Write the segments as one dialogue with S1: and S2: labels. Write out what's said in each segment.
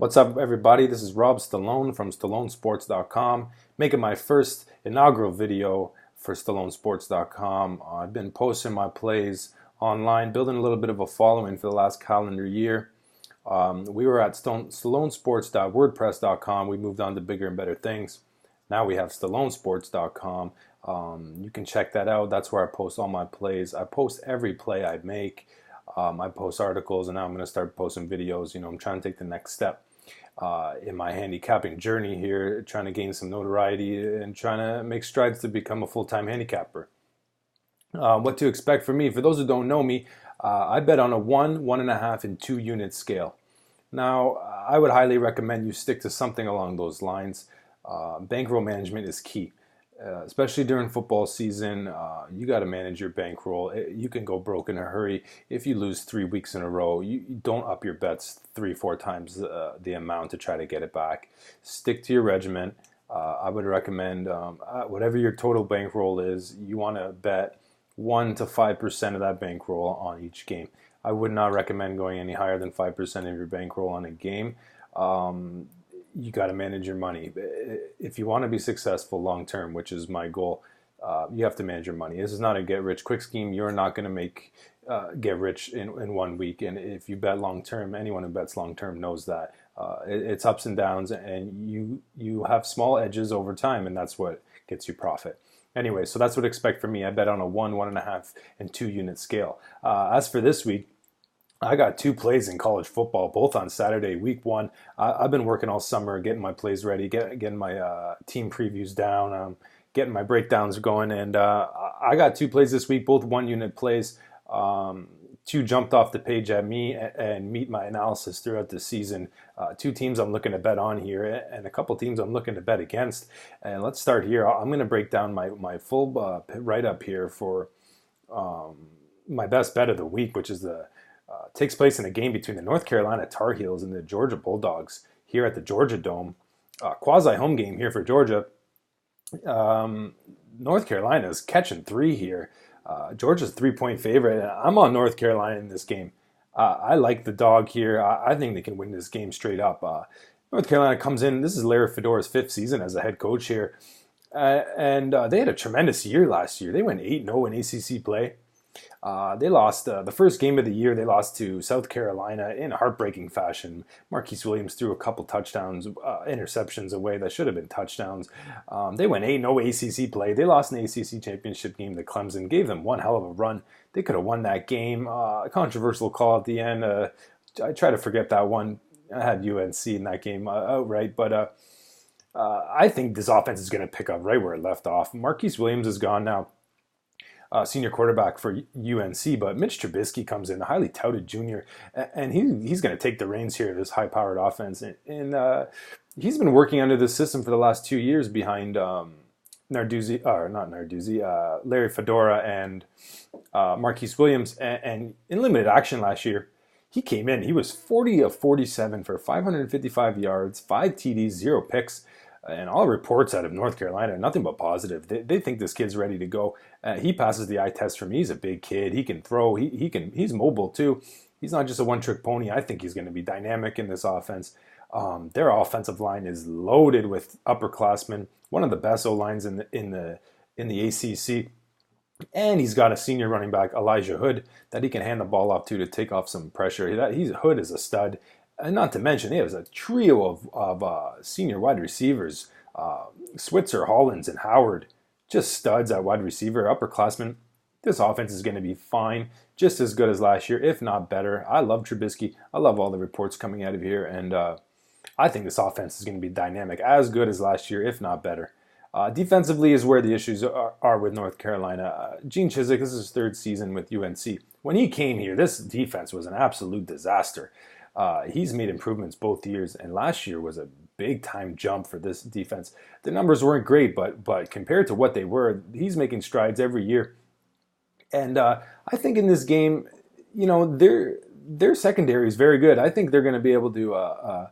S1: What's up, everybody? This is Rob Stallone from StalloneSports.com, making my first inaugural video for StalloneSports.com. I've been posting my plays online, building a little bit of a following for the last calendar year. We were at StalloneSports.wordpress.com. We moved on to bigger and better things. Now we have StalloneSports.com. You can check that out. That's where I post all my plays. I post every play I make. I post articles, and now I'm going to start posting videos. I'm trying to take the next step in my handicapping journey here, trying to gain some notoriety and trying to make strides to become a full-time handicapper. What to expect from me? For those who don't know me, I bet on a 1, 1.5, and 2 unit scale. Now, I would highly recommend you stick to something along those lines. Bankroll management is key. Especially during football season, you got to manage your bankroll. You can go broke in a hurry if you lose 3 weeks in a row. You don't up your bets 3-4 times the amount to try to get it back. Stick to your regimen. I would recommend whatever your total bankroll is, you want to bet 1 to 5% of that bankroll on each game. I would not recommend going any higher than 5% of your bankroll on a game. You got to manage your money. If you want to be successful long term, which is my goal, you have to manage your money. This is not a get rich quick scheme. You're not going to get rich in 1 week. And if you bet long term, anyone who bets long term knows that it's ups and downs, and you have small edges over time, and that's what gets you profit. Anyway, so that's what to expect from me. I bet on a 1, 1.5, and 2 unit scale. As for this week, I got 2 plays in college football, both on Saturday, week 1. I've been working all summer, getting my plays ready, getting my team previews down, getting my breakdowns going, and I got 2 plays this week, both 1-unit plays. 2 jumped off the page at me and meet my analysis throughout the season. 2 teams I'm looking to bet on here, and a couple teams I'm looking to bet against. And let's start here. I'm going to break down my full write-up here for my best bet of the week, which is takes place in a game between the North Carolina Tar Heels and the Georgia Bulldogs here at the Georgia Dome. Quasi-home game here for Georgia. North Carolina's catching 3 here. Georgia's 3-point favorite. I'm on North Carolina in this game. I like the dog here. I think they can win this game straight up. North Carolina comes in. This is Larry Fedora's 5th season as a head coach here. And they had a tremendous year last year. They went 8-0 in ACC play. They lost the first game of the year. They lost to South Carolina in heartbreaking fashion. Marquise Williams threw a couple touchdowns, interceptions away that should have been touchdowns. They went 8-0 ACC play. They lost an ACC championship game to Clemson. Gave them one hell of a run. They could have won that game. Controversial call at the end. I try to forget that one. I had UNC in that game outright, but I think this offense is going to pick up right where it left off. Marquise Williams is gone now. Senior quarterback for UNC, but Mitch Trubisky comes in, a highly touted junior, and he's going to take the reins here of this high-powered offense. And he's been working under this system for the last 2 years behind Larry Fedora and Marquise Williams. And in limited action last year, he came in. He was 40 of 47 for 555 yards, 5 TDs, 0 picks. And all reports out of North Carolina are nothing but positive. They think this kid's ready to go. He passes the eye test for me. He's a big kid. He can throw. He's mobile too. He's not just a one-trick pony. I think he's going to be dynamic in this offense. Their offensive line is loaded with upperclassmen. One of the best O-lines in the ACC. And he's got a senior running back, Elijah Hood, that he can hand the ball off to take off some pressure. Hood is a stud. And not to mention, he has a trio of senior wide receivers, Switzer, Hollins, and Howard. Just studs at wide receiver, upperclassmen. This offense is going to be fine, just as good as last year, if not better. I love Trubisky. I love all the reports coming out of here, and I think this offense is going to be dynamic, as good as last year, if not better. Defensively is where the issues are with North Carolina. Gene Chizik, this is his 3rd season with UNC. When he came here, this defense was an absolute disaster. He's made improvements both years, and last year was a big-time jump for this defense. The numbers weren't great, but compared to what they were, he's making strides every year. And I think in this game, their secondary is very good. I think they're going to be able to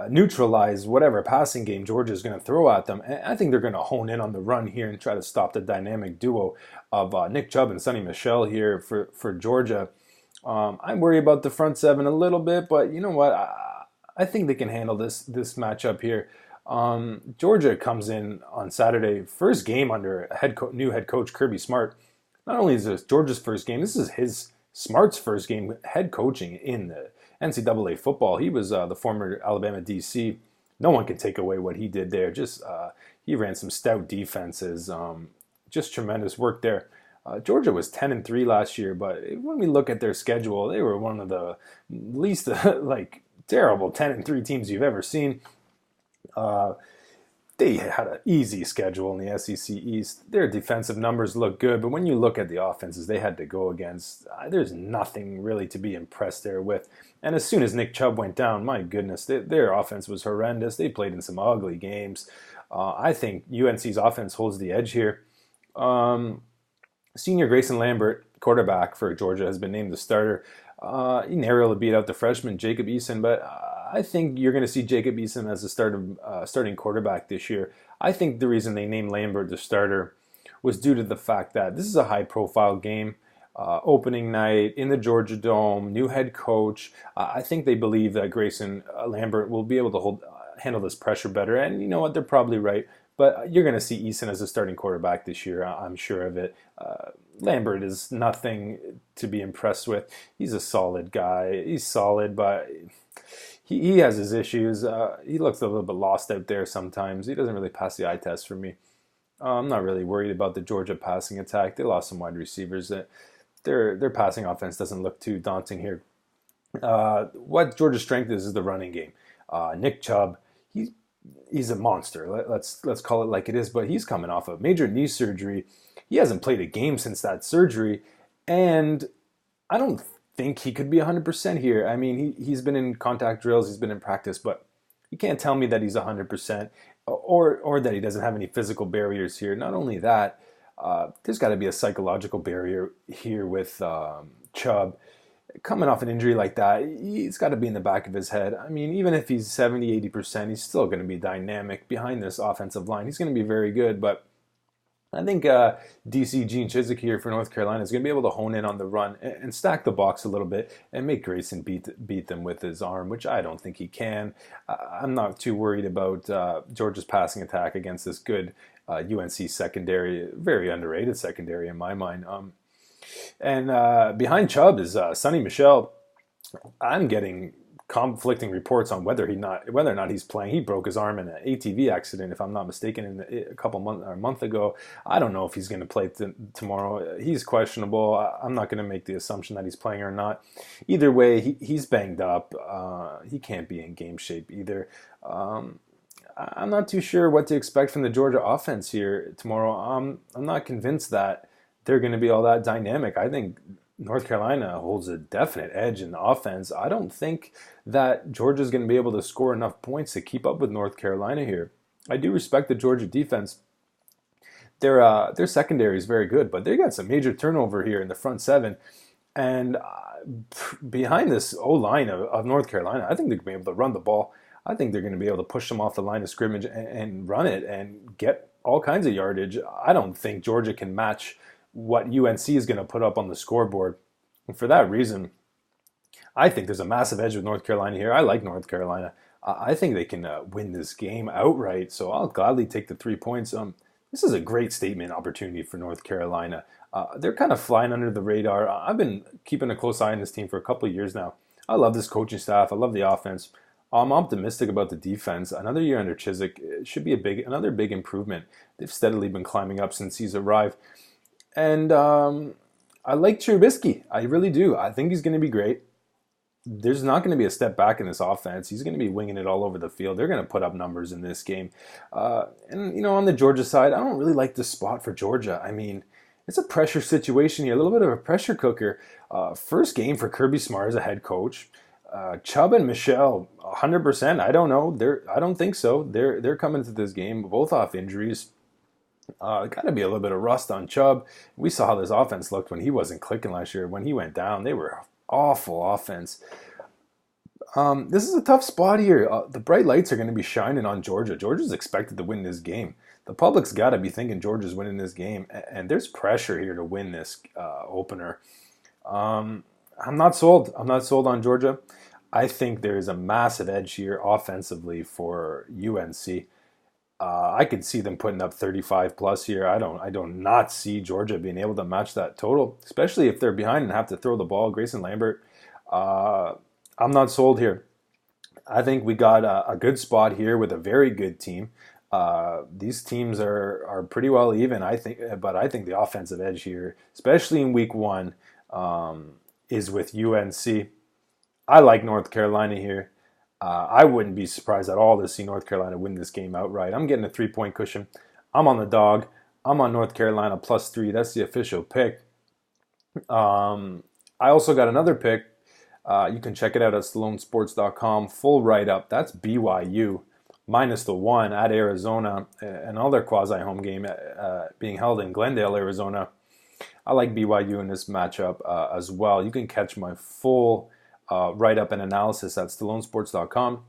S1: neutralize whatever passing game Georgia is going to throw at them. And I think they're going to hone in on the run here and try to stop the dynamic duo of Nick Chubb and Sonny Michel here for Georgia. I'm worried about the front 7 a little bit, but you know what? I think they can handle this matchup here. Georgia comes in on Saturday, first game under new head coach Kirby Smart. Not only is this Georgia's first game, this is his Smart's first game head coaching in the NCAA football. He was the former Alabama DC. No one can take away what he did there. Just he ran some stout defenses. Just tremendous work there. Georgia was 10-3 last year, but when we look at their schedule, they were one of the least like terrible 10-3 teams you've ever seen. They had an easy schedule in the SEC East. Their defensive numbers look good, but when you look at the offenses they had to go against, there's nothing really to be impressed there with. And as soon as Nick Chubb went down, my goodness, their offense was horrendous. They played in some ugly games. I think UNC's offense holds the edge here. Senior Grayson Lambert, quarterback for Georgia, has been named the starter. He narrowly beat out the freshman Jacob Eason, but I think you're going to see Jacob Eason as a starting quarterback this year. I think the reason they named Lambert the starter was due to the fact that this is a high-profile game. Opening night in the Georgia Dome, new head coach. I think they believe that Grayson Lambert will be able to handle this pressure better. And you know what? They're probably right. But you're going to see Eason as a starting quarterback this year. I'm sure of it. Lambert is nothing to be impressed with. He's a solid guy. He's solid, but he has his issues. He looks a little bit lost out there sometimes. He doesn't really pass the eye test for me. I'm not really worried about the Georgia passing attack. They lost some wide receivers. Their passing offense doesn't look too daunting here. What Georgia's strength is the running game. Nick Chubb, he's a monster. Let's call it like it is. But he's coming off a major knee surgery. He hasn't played a game since that surgery, and I don't think he could be 100% here. I mean, he's been in contact drills, he's been in practice, but you can't tell me that he's 100% or that he doesn't have any physical barriers here. Not only that, there's got to be a psychological barrier here with Chubb. Coming off an injury like that, he's got to be in the back of his head. I mean, even if he's 70, 80%, he's still going to be dynamic behind this offensive line. He's going to be very good, but I think DC Gene Chizik here for North Carolina is going to be able to hone in on the run and stack the box a little bit and make Grayson beat them with his arm, which I don't think he can. I'm not too worried about Georgia's passing attack against this good UNC secondary, very underrated secondary in my mind. And behind Chubb is Sonny Michel. I'm getting conflicting reports on whether or not he's playing. He broke his arm in an ATV accident, if I'm not mistaken, a month ago. I don't know if he's going to play tomorrow. He's questionable. I'm not going to make the assumption that he's playing or not. Either way, he's banged up. He can't be in game shape either. I'm not too sure what to expect from the Georgia offense here tomorrow. I'm not convinced that they're going to be all that dynamic. I think North Carolina holds a definite edge in the offense. I don't think that Georgia's going to be able to score enough points to keep up with North Carolina here. I do respect the Georgia defense. Their secondary is very good, but they got some major turnover here in the front seven. And behind this O-line of North Carolina, I think they're going to be able to run the ball. I think they're going to be able to push them off the line of scrimmage and run it and get all kinds of yardage. I don't think Georgia can match what UNC is going to put up on the scoreboard. And for that reason, I think there's a massive edge with North Carolina here. I like North Carolina. I think they can win this game outright, so I'll gladly take the 3 points. This is a great statement opportunity for North Carolina. They're kind of flying under the radar. I've been keeping a close eye on this team for a couple of years now. I love this coaching staff. I love the offense. I'm optimistic about the defense. Another year under Chizik should be another big improvement. They've steadily been climbing up since he's arrived. And I like Trubisky. I really do. I think he's going to be great. There's not going to be a step back in this offense. He's going to be winging it all over the field. They're going to put up numbers in this game. And on the Georgia side, I don't really like this spot for Georgia. I mean, it's a pressure situation here, a little bit of a pressure cooker. First game for Kirby Smart as a head coach. Chubb and Michelle, 100%. I don't know. I don't think so. They're coming to this game both off injuries. Got to be a little bit of rust on Chubb. We saw how this offense looked when he wasn't clicking last year. When he went down, they were awful offense. This is a tough spot here. The bright lights are going to be shining on Georgia. Georgia's expected to win this game. The public's got to be thinking Georgia's winning this game, and there's pressure here to win this opener. I'm not sold. I'm not sold on Georgia. I think there is a massive edge here offensively for UNC. I could see them putting up 35 plus here. I do not see Georgia being able to match that total, especially if they're behind and have to throw the ball. Grayson Lambert, uh, I'm not sold here. I think we got a good spot here with a very good team. These teams are pretty well even, I think, but I think the offensive edge here, especially in week one, is with UNC. I like North Carolina here. I wouldn't be surprised at all to see North Carolina win this game outright. I'm getting a 3-point cushion. I'm on the dog. I'm on North Carolina +3. That's the official pick. I also got another pick. You can check it out at StalloneSports.com. Full write-up. That's BYU -1 at Arizona. Another quasi-home game being held in Glendale, Arizona. I like BYU in this matchup as well. You can catch my full write-up and analysis at StalloneSports.com.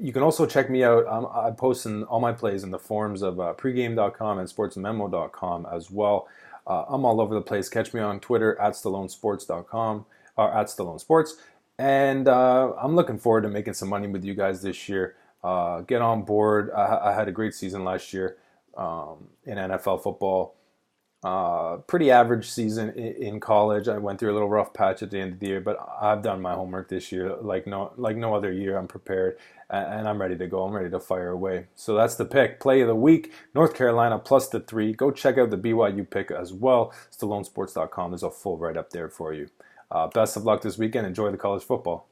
S1: You can also check me out. I post all my plays in the forums of pregame.com and sportsmemo.com as well. I'm all over the place. Catch me on Twitter at StalloneSports.com or at StalloneSports. And I'm looking forward to making some money with you guys this year. Get on board. I had a great season last year in NFL football. Pretty average season in college. I went through a little rough patch at the end of the year, but I've done my homework this year like no other year. I'm prepared and I'm ready to go. I'm ready to fire away. So that's the pick. Play of the week, North Carolina +3. Go check out the BYU pick as well. StalloneSports.com. There's a full write-up there for you. Best of luck this weekend. Enjoy the college football.